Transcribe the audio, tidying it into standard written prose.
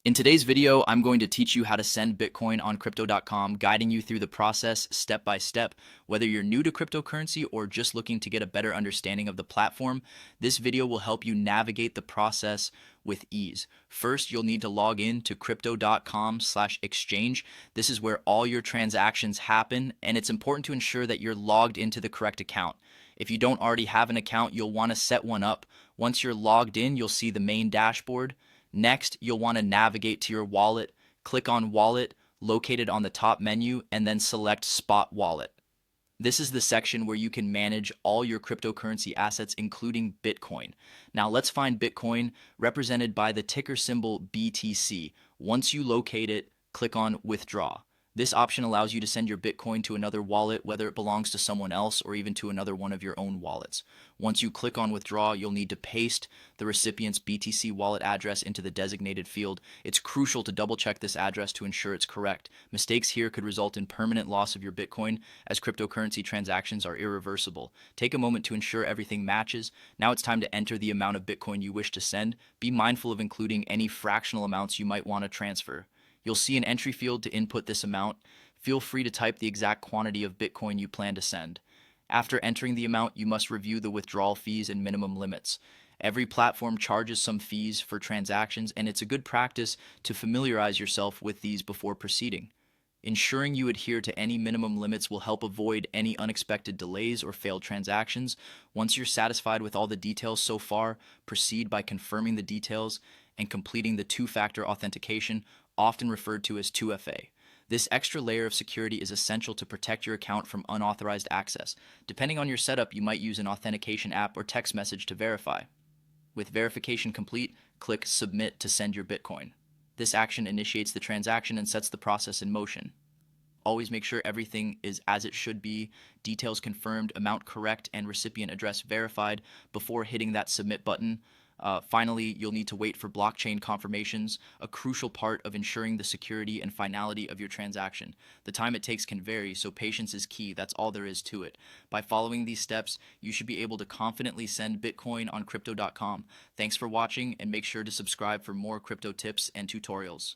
In today's video, I'm going to teach you how to send Bitcoin on crypto.com, guiding you through the process step by step. Whether you're new to cryptocurrency or just looking to get a better understanding of the platform, this video will help you navigate the process with ease. First, you'll need to log in to crypto.com/exchange. This is where all your transactions happen, and it's important to ensure that you're logged into the correct account. If you don't already have an account, you'll want to set one up. Once you're logged in, you'll see the main dashboard. Next, you'll want to navigate to your wallet, click on Wallet, located on the top menu, and then select Spot Wallet. This is the section where you can manage all your cryptocurrency assets, including Bitcoin. Now let's find Bitcoin, represented by the ticker symbol BTC. Once you locate it, click on Withdraw. This option allows you to send your Bitcoin to another wallet, whether it belongs to someone else or even to another one of your own wallets. Once you click on Withdraw, you'll need to paste the recipient's BTC wallet address into the designated field. It's crucial to double check this address to ensure it's correct. Mistakes here could result in permanent loss of your Bitcoin, as cryptocurrency transactions are irreversible. Take a moment to ensure everything matches. Now it's time to enter the amount of Bitcoin you wish to send. Be mindful of including any fractional amounts you might want to transfer. You'll see an entry field to input this amount. Feel free to type the exact quantity of Bitcoin you plan to send. After entering the amount, you must review the withdrawal fees and minimum limits. Every platform charges some fees for transactions, and it's a good practice to familiarize yourself with these before proceeding. Ensuring you adhere to any minimum limits will help avoid any unexpected delays or failed transactions. Once you're satisfied with all the details so far, proceed by confirming the details and completing the two-factor authentication, often referred to as 2FA. This extra layer of security is essential to protect your account from unauthorized access. Depending on your setup, you might use an authentication app or text message to verify. With verification complete, click Submit to send your Bitcoin. This action initiates the transaction and sets the process in motion. Always make sure everything is as it should be, details confirmed, amount correct, and recipient address verified before hitting that Submit button. Finally, you'll need to wait for blockchain confirmations, a crucial part of ensuring the security and finality of your transaction. The time it takes can vary, so patience is key. That's all there is to it. By following these steps, you should be able to confidently send Bitcoin on crypto.com. Thanks for watching, and make sure to subscribe for more crypto tips and tutorials.